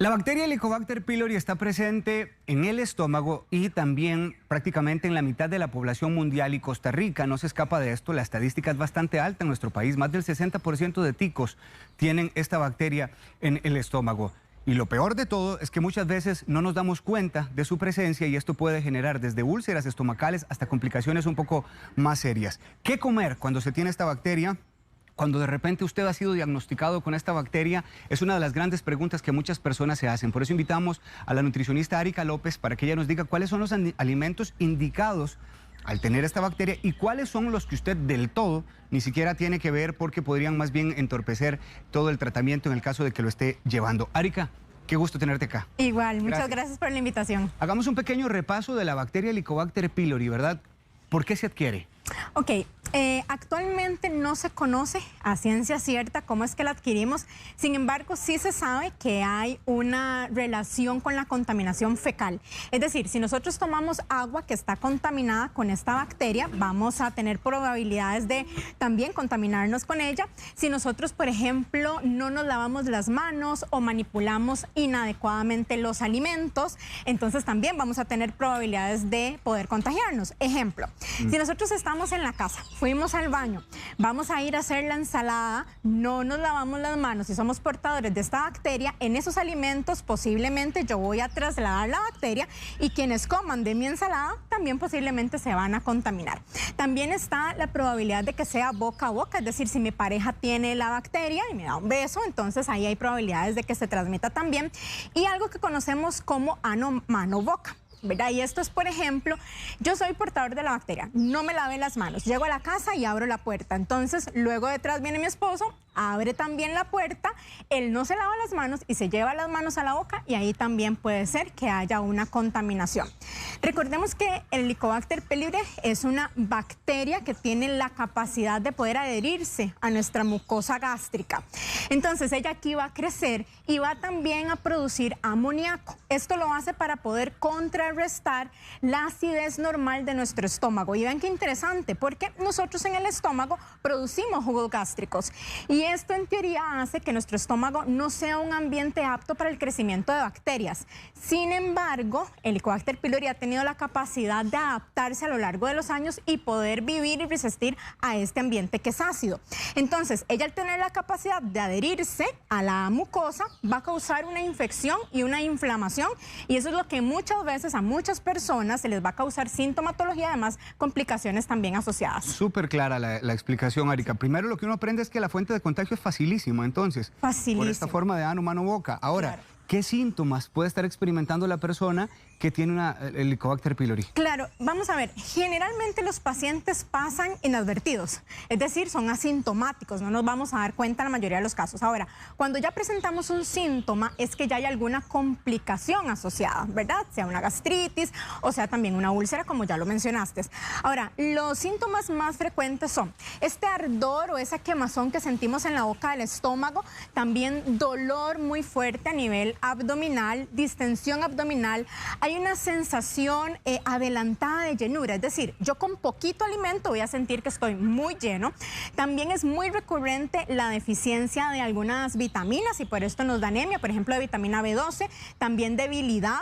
La bacteria Helicobacter pylori está presente en el estómago y también prácticamente en la mitad de la población mundial, y Costa Rica no se escapa de esto. La estadística es bastante alta en nuestro país. Más del 60% de ticos tienen esta bacteria en el estómago. Y lo peor de todo es que muchas veces no nos damos cuenta de su presencia y esto puede generar desde úlceras estomacales hasta complicaciones un poco más serias. ¿Qué comer cuando se tiene esta bacteria? Cuando de repente usted ha sido diagnosticado con esta bacteria, es una de las grandes preguntas que muchas personas se hacen. Por eso invitamos a la nutricionista Arika López para que ella nos diga cuáles son los alimentos indicados al tener esta bacteria y cuáles son los que usted del todo ni siquiera tiene que ver, porque podrían más bien entorpecer todo el tratamiento en el caso de que lo esté llevando. Arika, qué gusto tenerte acá. Igual, muchas gracias por la invitación. Hagamos un pequeño repaso de la bacteria Helicobacter pylori, ¿verdad? ¿Por qué se adquiere? Ok, actualmente no se conoce a ciencia cierta cómo es que la adquirimos. Sin embargo, sí se sabe que hay una relación con la contaminación fecal. Es decir, si nosotros tomamos agua que está contaminada con esta bacteria, vamos a tener probabilidades de también contaminarnos con ella. Si nosotros, por ejemplo, no nos lavamos las manos o manipulamos inadecuadamente los alimentos, entonces también vamos a tener probabilidades de poder contagiarnos. Ejemplo, si nosotros estamos en la casa, fuimos al baño, vamos a ir a hacer la ensalada, no nos lavamos las manos y somos portadores de esta bacteria, en esos alimentos posiblemente yo voy a trasladar la bacteria y quienes coman de mi ensalada también posiblemente se van a contaminar. También está la probabilidad de que sea boca a boca, es decir, si mi pareja tiene la bacteria y me da un beso, entonces ahí hay probabilidades de que se transmita también. Y algo que conocemos como ano, mano, boca, ¿verdad? Y esto es, por ejemplo, yo soy portador de la bacteria, no me lavé las manos, llego a la casa y abro la puerta, entonces luego detrás viene mi esposo, abre también la puerta, él no se lava las manos y se lleva las manos a la boca y ahí también puede ser que haya una contaminación. Recordemos que el Helicobacter pylori es una bacteria que tiene la capacidad de poder adherirse a nuestra mucosa gástrica. Entonces ella aquí va a crecer y va también a producir amoníaco. Esto lo hace para poder contrarrestar la acidez normal de nuestro estómago. Y vean qué interesante, porque nosotros en el estómago producimos jugos gástricos y esto en teoría hace que nuestro estómago no sea un ambiente apto para el crecimiento de bacterias. Sin embargo, el Helicobacter pylori ha tenido la capacidad de adaptarse a lo largo de los años y poder vivir y resistir a este ambiente que es ácido. Entonces, ella al tener la capacidad de adherirse a la mucosa va a causar una infección y una inflamación, y eso es lo que muchas veces a muchas personas se les va a causar sintomatología y además complicaciones también asociadas. Súper clara la explicación, Arika. Primero lo que uno aprende es que la fuente de contagio es facilísima, entonces, por esta forma de ano, mano, boca. Ahora, claro, ¿qué síntomas puede estar experimentando la persona que tiene una Helicobacter pylori? Claro, vamos a ver, generalmente los pacientes pasan inadvertidos, es decir, son asintomáticos, no nos vamos a dar cuenta en la mayoría de los casos. Ahora, cuando ya presentamos un síntoma es que ya hay alguna complicación asociada, ¿verdad? Sea una gastritis o sea también una úlcera, como ya lo mencionaste. Ahora, los síntomas más frecuentes son este ardor o esa quemazón que sentimos en la boca del estómago, también dolor muy fuerte a nivel abdominal, distensión abdominal, hay una sensación adelantada de llenura, es decir, yo con poquito alimento voy a sentir que estoy muy lleno. También es muy recurrente la deficiencia de algunas vitaminas y por esto nos da anemia, por ejemplo de vitamina B12, también debilidad,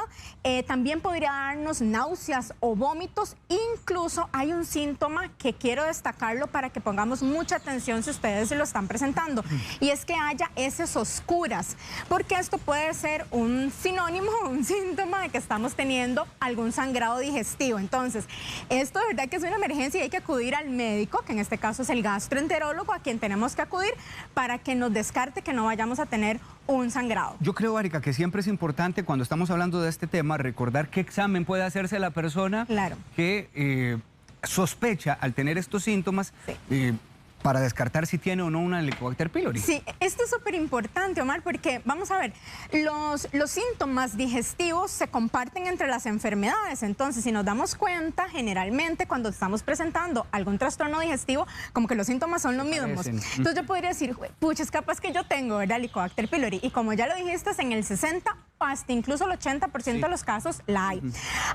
también podría darnos náuseas o vómitos. Incluso hay un síntoma que quiero destacarlo para que pongamos mucha atención si ustedes se lo están presentando, y es que haya heces oscuras, porque esto puede ser un sinónimo, un síntoma de que estamos teniendo algún sangrado digestivo. Entonces, esto de verdad que es una emergencia y hay que acudir al médico, que en este caso es el gastroenterólogo, a quien tenemos que acudir para que nos descarte que no vayamos a tener un sangrado. Yo creo, Arika, que siempre es importante cuando estamos hablando de este tema recordar qué examen puede hacerse la persona, claro, que sospecha al tener estos síntomas. Sí. Para descartar si tiene o no una Helicobacter pylori. Sí, esto es súper importante, Omar, porque vamos a ver, los síntomas digestivos se comparten entre las enfermedades. Entonces, si nos damos cuenta, generalmente cuando estamos presentando algún trastorno digestivo, como que los síntomas son los mismos. Entonces yo podría decir, pucha, es capaz que yo tengo, ¿verdad?, Helicobacter pylori. Y como ya lo dijiste, en el 60 hasta incluso el 80% de los casos la hay.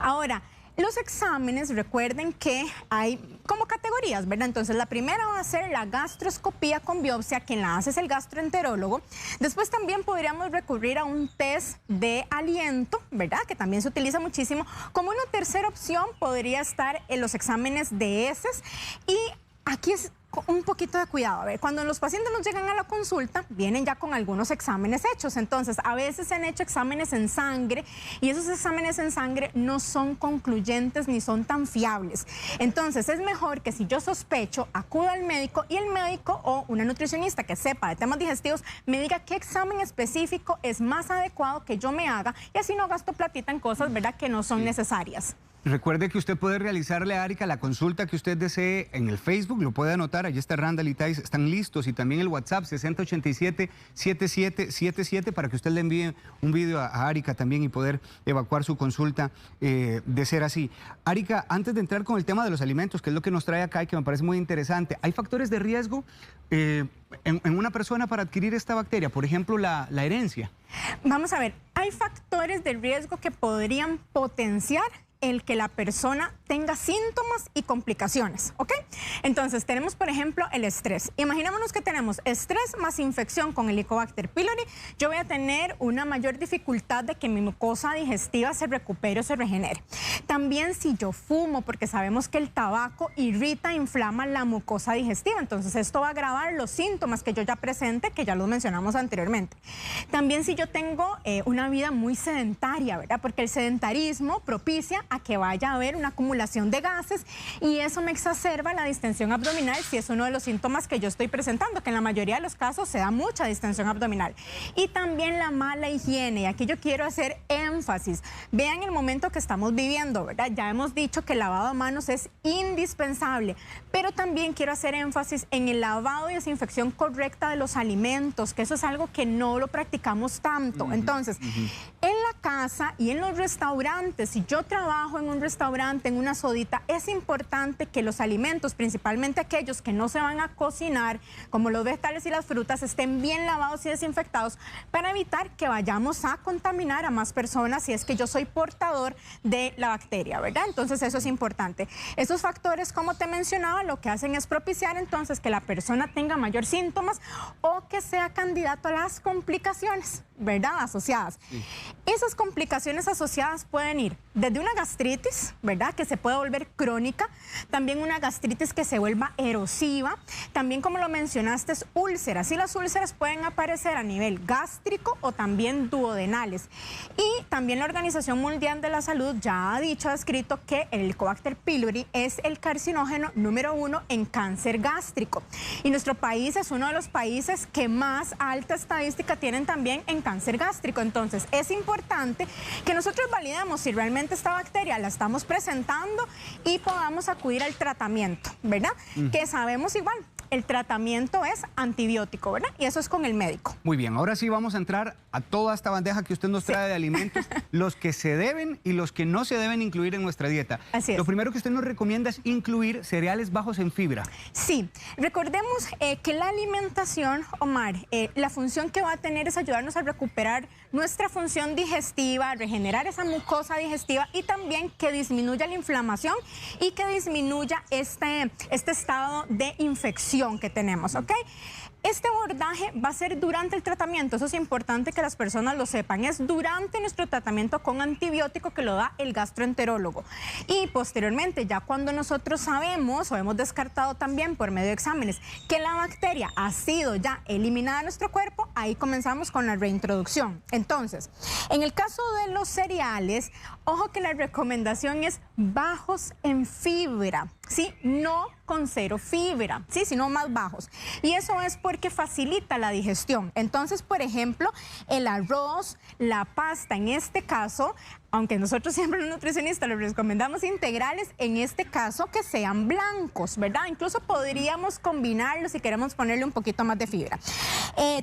Ahora, Los exámenes, recuerden que hay como categorías, ¿verdad? Entonces, la primera va a ser la gastroscopía con biopsia, quien la hace es el gastroenterólogo. Después también podríamos recurrir a un test de aliento, ¿verdad? Que también se utiliza muchísimo. Como una tercera opción podría estar en los exámenes de heces, y aquí es un poquito de cuidado. A ver, cuando los pacientes nos llegan a la consulta, vienen ya con algunos exámenes hechos. Entonces, a veces se han hecho exámenes en sangre y esos exámenes en sangre no son concluyentes ni son tan fiables. Entonces, es mejor que si yo sospecho, acuda al médico y el médico o una nutricionista que sepa de temas digestivos me diga qué examen específico es más adecuado que yo me haga, y así no gasto platita en cosas, ¿verdad?, que no son necesarias. Recuerde que usted puede realizarle a Arika la consulta que usted desee en el Facebook, lo puede anotar, allí está Randall y Thais, están listos, y también el WhatsApp 6087-7777 para que usted le envíe un video a Arika también y poder evacuar su consulta de ser así. Arika, antes de entrar con el tema de los alimentos, que es lo que nos trae acá y que me parece muy interesante, ¿hay factores de riesgo en una persona para adquirir esta bacteria? Por ejemplo, la herencia. Vamos a ver, hay factores de riesgo que podrían potenciar el que la persona tenga síntomas y complicaciones, ¿ok? Entonces, tenemos, por ejemplo, el estrés. Imaginémonos que tenemos estrés más infección con Helicobacter pylori. Yo voy a tener una mayor dificultad de que mi mucosa digestiva se recupere o se regenere. También si yo fumo, porque sabemos que el tabaco irrita e inflama la mucosa digestiva. Entonces, esto va a agravar los síntomas que yo ya presente, que ya los mencionamos anteriormente. También si yo tengo una vida muy sedentaria, ¿verdad? Porque el sedentarismo propicia a que vaya a haber una acumulación de gases y eso me exacerba la distensión abdominal, si es uno de los síntomas que yo estoy presentando, que en la mayoría de los casos se da mucha distensión abdominal. Y también la mala higiene, y aquí yo quiero hacer énfasis. Vean el momento que estamos viviendo, ¿verdad? Ya hemos dicho que el lavado de manos es indispensable, pero también quiero hacer énfasis en el lavado y desinfección correcta de los alimentos, que eso es algo que no lo practicamos tanto. Entonces, en la casa y en los restaurantes, si yo trabajo en un restaurante, en una sodita, es importante que los alimentos, principalmente aquellos que no se van a cocinar, como los vegetales y las frutas, estén bien lavados y desinfectados para evitar que vayamos a contaminar a más personas si es que yo soy portador de la bacteria, ¿verdad? Entonces eso es importante. Esos factores, como te mencionaba, lo que hacen es propiciar entonces que la persona tenga mayor síntomas o que sea candidato a las complicaciones, ¿verdad?, asociadas. Sí. Esas complicaciones asociadas pueden ir desde una gastritis, ¿verdad?, que se puede volver crónica, también una gastritis que se vuelva erosiva, también, como lo mencionaste, úlceras, y las úlceras pueden aparecer a nivel gástrico o también duodenales. Y también la Organización Mundial de la Salud ya ha dicho, ha escrito que el Helicobacter pylori es el carcinógeno número 1 en cáncer gástrico. Y nuestro país es uno de los países que más alta estadística tienen también en cáncer gástrico. Entonces, es importante que nosotros validemos si realmente esta bacteria la estamos presentando y podamos acudir al tratamiento, ¿verdad? Que sabemos igual, el tratamiento es antibiótico, ¿verdad? Y eso es con el médico. Muy bien, ahora sí vamos a entrar a toda esta bandeja que usted nos trae de alimentos, los que se deben y los que no se deben incluir en nuestra dieta. Así es. Lo primero que usted nos recomienda es incluir cereales bajos en fibra. Sí, recordemos que la alimentación, Omar, la función que va a tener es ayudarnos a recuperar nuestra función digestiva, regenerar esa mucosa digestiva y también que disminuya la inflamación y que disminuya este estado de infección que tenemos, ¿ok? Este abordaje va a ser durante el tratamiento, eso es importante que las personas lo sepan, es durante nuestro tratamiento con antibiótico que lo da el gastroenterólogo. Y posteriormente, ya cuando nosotros sabemos o hemos descartado también por medio de exámenes que la bacteria ha sido ya eliminada de nuestro cuerpo, ahí comenzamos con la reintroducción. Entonces, en el caso de los cereales, ojo que la recomendación es bajos en fibra, ¿sí? No con cero fibra, ¿sí?, sino más bajos. Y eso es porque facilita la digestión. Entonces, por ejemplo, el arroz, la pasta, en este caso, aunque nosotros siempre los nutricionistas les recomendamos integrales, en este caso que sean blancos, ¿verdad? Incluso podríamos combinarlos si queremos ponerle un poquito más de fibra.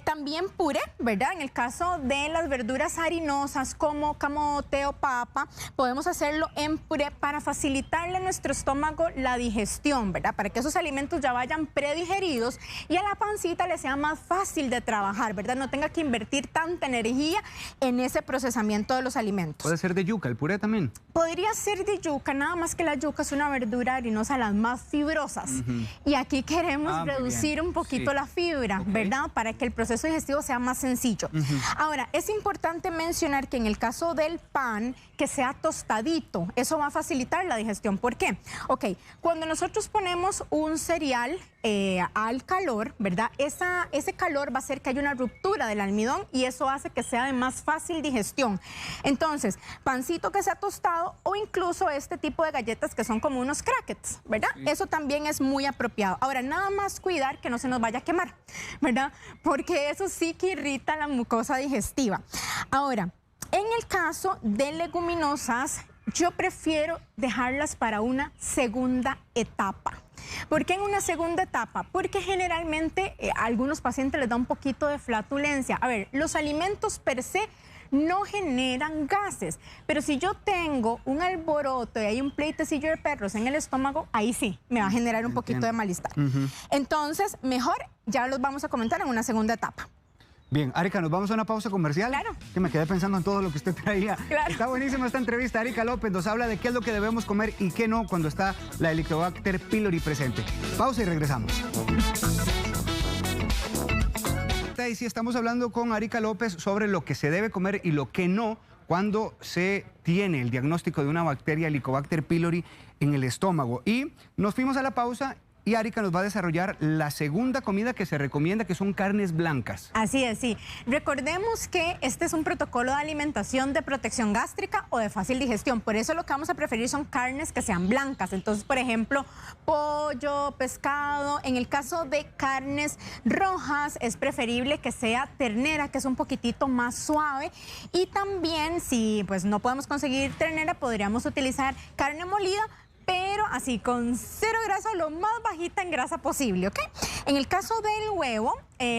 También puré, ¿verdad? En el caso de las verduras harinosas como camote o papa, podemos hacerlo en puré para facilitarle a nuestro estómago la la digestión, ¿verdad? Para que esos alimentos ya vayan predigeridos y a la pancita le sea más fácil de trabajar, ¿verdad? No tenga que invertir tanta energía en ese procesamiento de los alimentos. ¿Puede ser de yuca, el puré también? Podría ser de yuca, nada más que la yuca es una verdura harinosa, las más fibrosas. Y aquí queremos reducir un poquito la fibra, ¿verdad? Para que el proceso digestivo sea más sencillo. Ahora, es importante mencionar que en el caso del pan, que sea tostadito, eso va a facilitar la digestión. ¿Por qué? Ok, cuando nosotros ponemos un cereal al calor, ¿verdad? Ese calor va a hacer que haya una ruptura del almidón y eso hace que sea de más fácil digestión. Entonces, pancito que sea tostado o incluso este tipo de galletas que son como unos crackers, ¿verdad? Sí. Eso también es muy apropiado. Ahora, nada más cuidar que no se nos vaya a quemar, ¿verdad? Porque eso sí que irrita la mucosa digestiva. Ahora, en el caso de leguminosas, yo prefiero dejarlas para una segunda etapa. ¿Por qué en una segunda etapa? Porque generalmente a algunos pacientes les da un poquito de flatulencia. A ver, los alimentos per se no generan gases, pero si yo tengo un alboroto y hay un pleitecillo de perros en el estómago, ahí sí me va a generar un poquito de malestar. Entonces, mejor ya los vamos a comentar en una segunda etapa. Bien, Arica, nos vamos a una pausa comercial. Claro. Que me quedé pensando en todo lo que usted traía. Claro. Está buenísima esta entrevista. Arica López nos habla de qué es lo que debemos comer y qué no cuando está la Helicobacter pylori presente. Pausa y regresamos. Y sí, estamos hablando con Arica López sobre lo que se debe comer y lo que no cuando se tiene el diagnóstico de una bacteria Helicobacter pylori en el estómago. Y nos fuimos a la pausa y Arica nos va a desarrollar la segunda comida que se recomienda, que son carnes blancas. Así es, sí. Recordemos que este es un protocolo de alimentación de protección gástrica o de fácil digestión. Por eso lo que vamos a preferir son carnes que sean blancas. Entonces, por ejemplo, pollo, pescado. En el caso de carnes rojas, es preferible que sea ternera, que es un poquitito más suave. Y también, si pues no podemos conseguir ternera, podríamos utilizar carne molida, pero así con 0 grasa, lo más bajita en grasa posible, ¿ok? En el caso del huevo,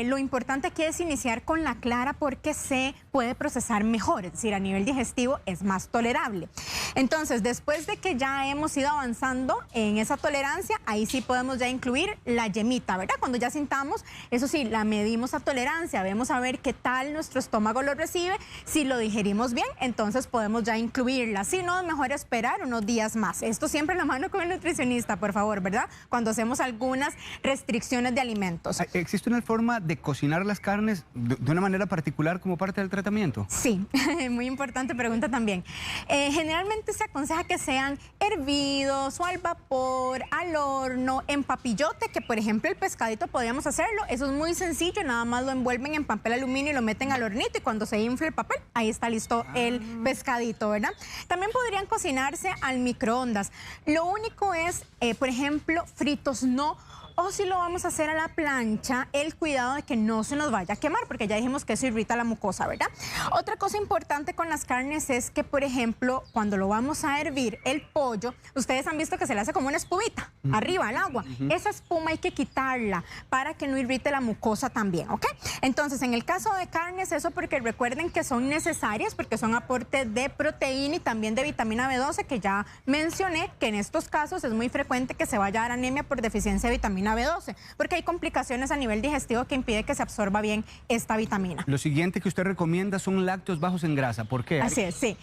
lo importante aquí es iniciar con la clara porque se puede procesar mejor, es decir, a nivel digestivo es más tolerable. Entonces, después de que ya hemos ido avanzando en esa tolerancia, ahí sí podemos ya incluir la yemita, ¿verdad? Cuando ya sintamos, eso sí, la medimos a tolerancia, vemos a ver qué tal nuestro estómago lo recibe, si lo digerimos bien, entonces podemos ya incluirla. Si no, es mejor esperar unos días más. Esto siempre en la mano con el nutricionista, por favor, ¿verdad? Cuando hacemos algunas restricciones de alimentos. ¿Existe una forma de cocinar las carnes de una manera particular como parte del tratamiento? Sí, muy importante pregunta también. Generalmente se aconseja que sean hervidos o al vapor, al horno, en papillote, que por ejemplo el pescadito podríamos hacerlo. Eso es muy sencillo, nada más lo envuelven en papel aluminio y lo meten al hornito y cuando se infle el papel, ahí está listo el pescadito, ¿verdad? También podrían cocinarse al microondas. Lo único es, por ejemplo, fritos no. O si lo vamos a hacer a la plancha, el cuidado de que no se nos vaya a quemar, porque ya dijimos que eso irrita la mucosa, ¿verdad? Otra cosa importante con las carnes es que, por ejemplo, cuando lo vamos a hervir, el pollo, ustedes han visto que se le hace como una espumita arriba al agua. Esa espuma hay que quitarla para que no irrite la mucosa también, ¿ok? Entonces, en el caso de carnes, eso porque recuerden que son necesarias, porque son aporte de proteína y también de vitamina B12, que ya mencioné que en estos casos es muy frecuente que se vaya a dar anemia por deficiencia de vitamina B12, porque hay complicaciones a nivel digestivo que impide que se absorba bien esta vitamina. Lo siguiente que usted recomienda son lácteos bajos en grasa. ¿Por qué? Así es, sí.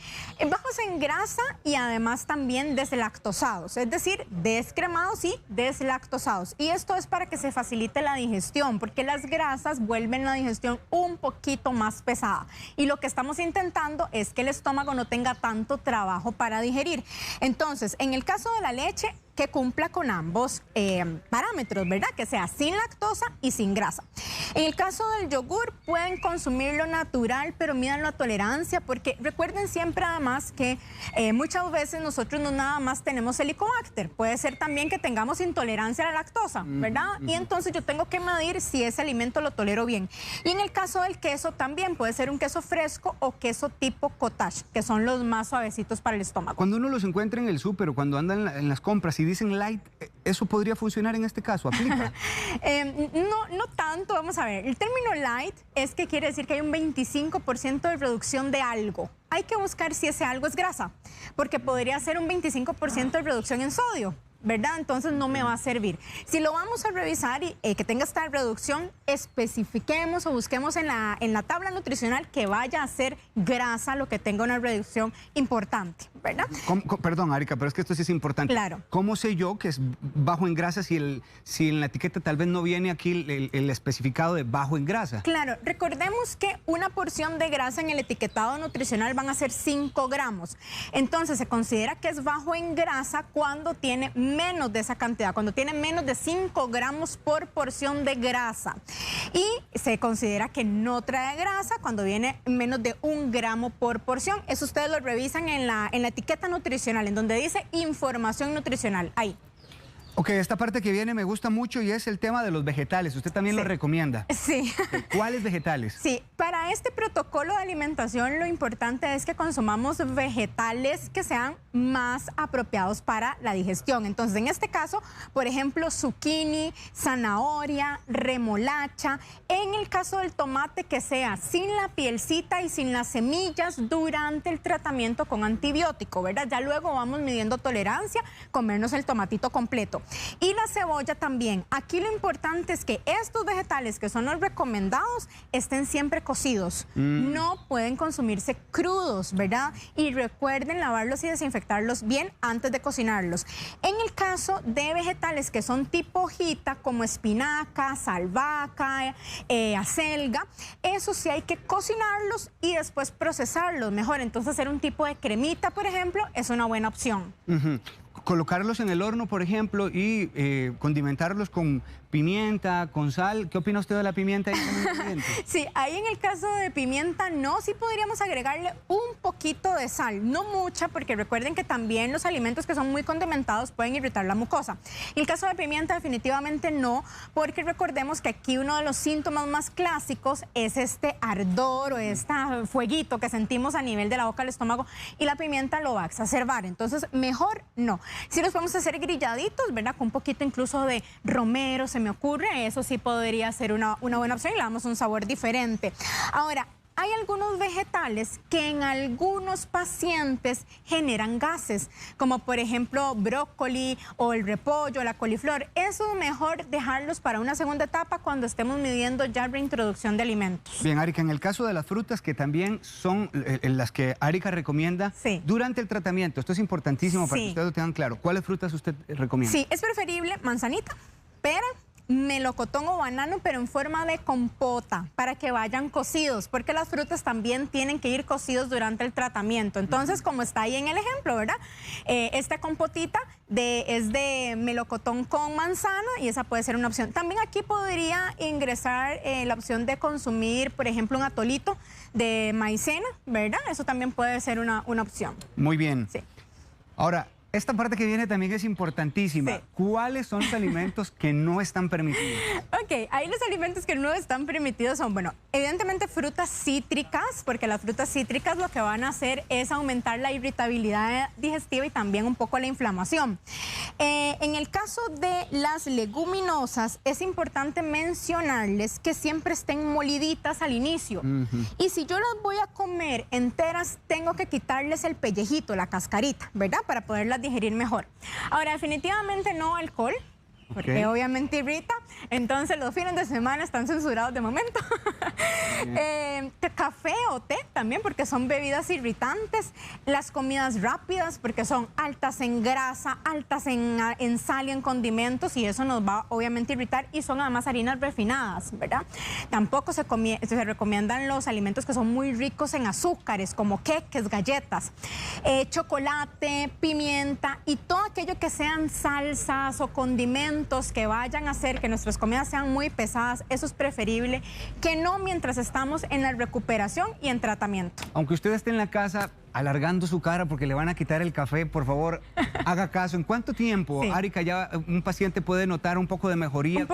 Bajos en grasa y además también deslactosados, es decir, descremados y deslactosados. Y esto es para que se facilite la digestión, porque las grasas vuelven la digestión un poquito más pesada. Y lo que estamos intentando es que el estómago no tenga tanto trabajo para digerir. Entonces, en el caso de la leche, que cumpla con ambos parámetros, ¿verdad? Que sea sin lactosa y sin grasa. En el caso del yogur, pueden consumirlo natural, pero midan la tolerancia, porque recuerden siempre además que muchas veces nosotros no nada más tenemos Helicobacter, puede ser también que tengamos intolerancia a la lactosa, ¿verdad? Y entonces yo tengo que medir si ese alimento lo tolero bien. Y en el caso del queso también puede ser un queso fresco o queso tipo cottage, que son los más suavecitos para el estómago. Cuando uno los encuentra en el súper o cuando andan en las compras y dicen light, ¿eso podría funcionar en este caso? ¿Aplica? No tanto, vamos a ver. El término light es que quiere decir que hay un 25% de reducción de algo. Hay que buscar si ese algo es grasa, porque podría ser un 25% de reducción en sodio. ¿verdad? Entonces no me va a servir. Si lo vamos a revisar y que tenga esta reducción, especifiquemos o busquemos en la tabla nutricional que vaya a ser grasa, lo que tenga una reducción importante, ¿verdad? Perdón, Arica, pero es que esto sí es importante. Claro. ¿Cómo sé yo que es bajo en grasa si en la etiqueta tal vez no viene aquí el especificado de bajo en grasa? Claro, recordemos que una porción de grasa en el etiquetado nutricional van a ser 5 gramos. Entonces se considera que es bajo en grasa cuando tiene menos de esa cantidad, cuando tiene menos de 5 gramos por porción de grasa. Y se considera que no trae grasa cuando viene menos de 1 gramo por porción. Eso ustedes lo revisan en la etiqueta nutricional, en donde dice información nutricional, ahí. Ok, esta parte que viene me gusta mucho y es el tema de los vegetales. ¿Usted también lo recomienda? Sí. ¿Cuáles vegetales? Sí, para este protocolo de alimentación lo importante es que consumamos vegetales que sean más apropiados para la digestión. Entonces, en este caso, por ejemplo, zucchini, zanahoria, remolacha. En el caso del tomate, que sea sin la pielcita y sin las semillas durante el tratamiento con antibiótico, ¿verdad? Ya luego vamos midiendo tolerancia, comernos el tomatito completo. Y la cebolla también. Aquí lo importante es que estos vegetales, que son los recomendados, estén siempre cocidos. No pueden consumirse crudos, ¿verdad? Y recuerden lavarlos y desinfectarlos bien antes de cocinarlos. En el caso de vegetales que son tipo hojita, como espinaca, albahaca, acelga, eso sí hay que cocinarlos y después procesarlos mejor. Entonces hacer un tipo de cremita, por ejemplo, es una buena opción. Colocarlos en el horno, por ejemplo, y condimentarlos con pimienta, con sal. ¿Qué opina usted de la pimienta? Sí, ahí en el caso de pimienta no, sí podríamos agregarle un poquito de sal, no mucha, porque recuerden que también los alimentos que son muy condimentados pueden irritar la mucosa. En el caso de pimienta definitivamente no, porque recordemos que aquí uno de los síntomas más clásicos es este ardor o este fueguito que sentimos a nivel de la boca, del estómago, y la pimienta lo va a exacerbar. Entonces, mejor no. Si los podemos hacer grilladitos, ¿verdad? Con un poquito incluso de romero, se me ocurre, eso sí podría ser una buena opción y le damos un sabor diferente. Ahora, hay algunos vegetales que en algunos pacientes generan gases, como por ejemplo brócoli o el repollo, la coliflor. Eso es mejor dejarlos para una segunda etapa cuando estemos midiendo ya reintroducción de alimentos. Bien, Arica, en el caso de las frutas, que también son las que Arica recomienda durante el tratamiento, esto es importantísimo para que ustedes lo tengan claro. ¿Cuáles frutas usted recomienda? Sí, es preferible manzanita, pera, melocotón o banano, pero en forma de compota, para que vayan cocidos, porque las frutas también tienen que ir cocidos durante el tratamiento. Entonces, como está ahí en el ejemplo, ¿verdad? Esta compotita es de melocotón con manzana y esa puede ser una opción. También aquí podría ingresar la opción de consumir, por ejemplo, un atolito de maicena, ¿verdad? Eso también puede ser una opción. Muy bien. Sí. Ahora, esta parte que viene también es importantísima. Sí. ¿Cuáles son los alimentos que no están permitidos? Ok, ahí los alimentos que no están permitidos son, bueno, evidentemente frutas cítricas, porque las frutas cítricas lo que van a hacer es aumentar la irritabilidad digestiva y también un poco la inflamación. En el caso de las leguminosas, es importante mencionarles que siempre estén moliditas al inicio. Y si yo las voy a comer enteras, tengo que quitarles el pellejito, la cascarita, ¿verdad? Para poderlas digerir mejor. Ahora, definitivamente no alcohol, porque obviamente irrita. Entonces los fines de semana están censurados de momento. Café o té también, porque son bebidas irritantes. Las comidas rápidas, porque son altas en grasa, altas en sal y en condimentos, y eso nos va obviamente a irritar, y son además harinas refinadas, ¿verdad? Tampoco se recomiendan los alimentos que son muy ricos en azúcares, como queques, galletas, chocolate, pimienta y todo aquello que sean salsas o condimentos que vayan a hacer que nuestras comidas sean muy pesadas. Eso es preferible que no mientras estamos en la recuperación y en tratamiento. Aunque usted esté en la casa alargando su cara porque le van a quitar el café, por favor, haga caso. ¿En cuánto tiempo, Arica, ya un paciente puede notar un poco de mejoría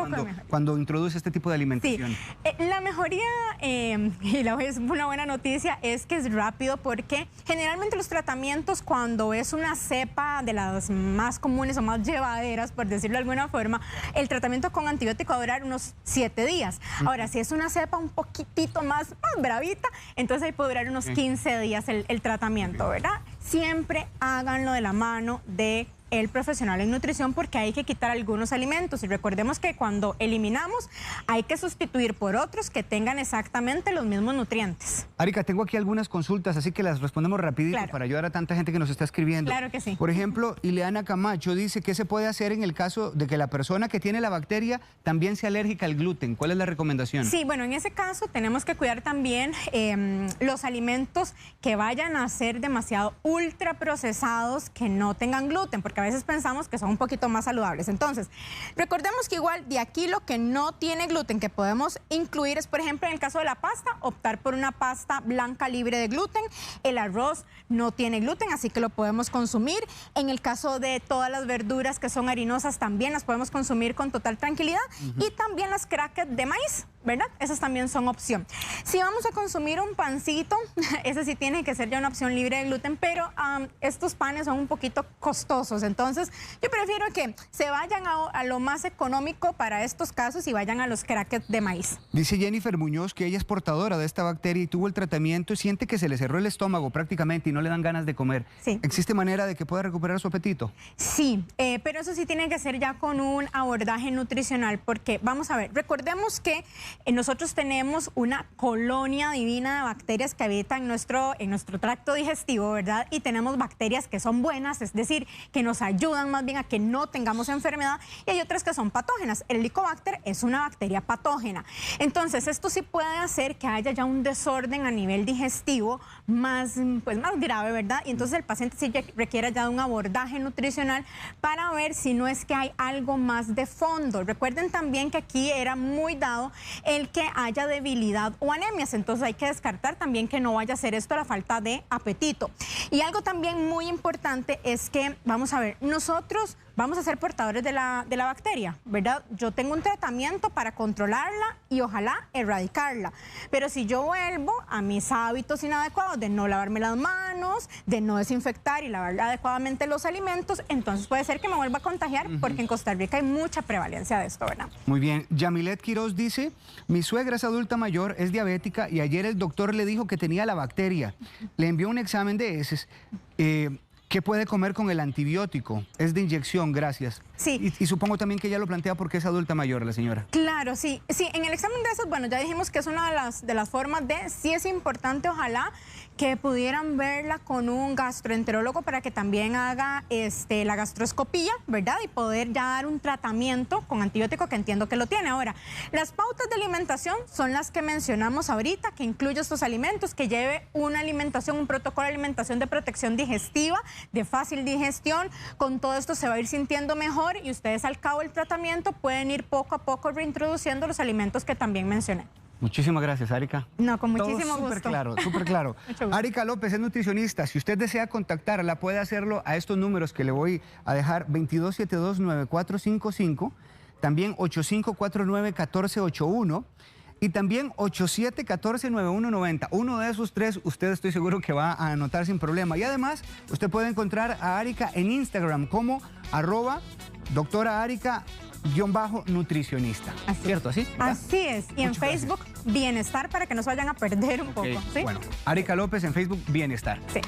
cuando introduce este tipo de alimentación? Sí, la mejoría, y es una buena noticia, es que es rápido, porque generalmente los tratamientos, cuando es una cepa de las más comunes o más llevaderas, por decirlo de alguna forma, el tratamiento con antibiótico va a durar unos 7 días. Ahora, si es una cepa un poquitito más bravita, entonces ahí puede durar unos 15 días el tratamiento, ¿verdad? Siempre háganlo de la mano de el profesional en nutrición, porque hay que quitar algunos alimentos. Y recordemos que cuando eliminamos hay que sustituir por otros que tengan exactamente los mismos nutrientes. Arika, tengo aquí algunas consultas, así que las respondemos rapidito para ayudar a tanta gente que nos está escribiendo. Claro que sí. Por ejemplo, Ileana Camacho dice, ¿qué se puede hacer en el caso de que la persona que tiene la bacteria también sea alérgica al gluten? ¿Cuál es la recomendación? Sí, bueno, en ese caso tenemos que cuidar también los alimentos que vayan a ser demasiado ultraprocesados, que no tengan gluten, porque a veces pensamos que son un poquito más saludables. Entonces, recordemos que igual de aquí lo que no tiene gluten que podemos incluir es, por ejemplo, en el caso de la pasta, optar por una pasta blanca libre de gluten. El arroz no tiene gluten, así que lo podemos consumir. En el caso de todas las verduras que son harinosas, también las podemos consumir con total tranquilidad. Y también las crackers de maíz, ¿verdad? Esas también son opción. Si vamos a consumir un pancito, ese sí tiene que ser ya una opción libre de gluten, pero estos panes son un poquito costosos. Entonces, yo prefiero que se vayan a lo más económico para estos casos y vayan a los crackers de maíz. Dice Jennifer Muñoz que ella es portadora de esta bacteria y tuvo el tratamiento y siente que se le cerró el estómago prácticamente y no le dan ganas de comer. Sí. ¿Existe manera de que pueda recuperar su apetito? Sí, pero eso sí tiene que ser ya con un abordaje nutricional, porque vamos a ver, recordemos que nosotros tenemos una colonia divina de bacterias que habitan en nuestro tracto digestivo, ¿verdad? Y tenemos bacterias que son buenas, es decir, que nos ayudan más bien a que no tengamos enfermedad, y hay otras que son patógenas. El Helicobacter es una bacteria patógena. Entonces, esto sí puede hacer que haya ya un desorden a nivel digestivo más grave, ¿verdad? Y entonces el paciente sí requiere ya de un abordaje nutricional para ver si no es que hay algo más de fondo. Recuerden también que aquí era muy dado el que haya debilidad o anemias, entonces hay que descartar también que no vaya a ser esto la falta de apetito. Y algo también muy importante es que, vamos a ver, nosotros vamos a ser portadores de la bacteria, ¿verdad? Yo tengo un tratamiento para controlarla y ojalá erradicarla, pero si yo vuelvo a mis hábitos inadecuados de no lavarme las manos, de no desinfectar y lavar adecuadamente los alimentos, entonces puede ser que me vuelva a contagiar, porque en Costa Rica hay mucha prevalencia de esto, ¿verdad? Muy bien. Yamilet Quiroz dice, mi suegra es adulta mayor, es diabética y ayer el doctor le dijo que tenía la bacteria. Le envió un examen de heces. ¿Qué puede comer con el antibiótico? Es de inyección, gracias. Sí. Y supongo también que ella lo plantea porque es adulta mayor, la señora. Claro, sí. Sí, en el examen de heces, bueno, ya dijimos que es una de las formas de, sí es importante, ojalá, que pudieran verla con un gastroenterólogo para que también haga la gastroscopía, ¿verdad? Y poder ya dar un tratamiento con antibiótico, que entiendo que lo tiene. Ahora, las pautas de alimentación son las que mencionamos ahorita, que incluye estos alimentos, que lleve una alimentación, un protocolo de alimentación de protección digestiva, de fácil digestión. Con todo esto se va a ir sintiendo mejor y ustedes al cabo del tratamiento pueden ir poco a poco reintroduciendo los alimentos que también mencioné. Muchísimas gracias, Arika. No, con muchísimo gusto. Súper claro, súper claro. Arika López es nutricionista. Si usted desea contactarla, puede hacerlo a estos números que le voy a dejar: 2272-9455, también 8549-1481 y también 8714-9190. Uno de esos tres, usted estoy seguro que va a anotar sin problema. Y además, usted puede encontrar a Arika en Instagram como @doctora Arika_nutricionista. ¿Cierto? ¿Así? ¿Verdad? Así es. Y en Facebook, Bienestar, para que no se vayan a perder un poco. ¿Sí? Bueno, Arika López en Facebook, Bienestar. Sí.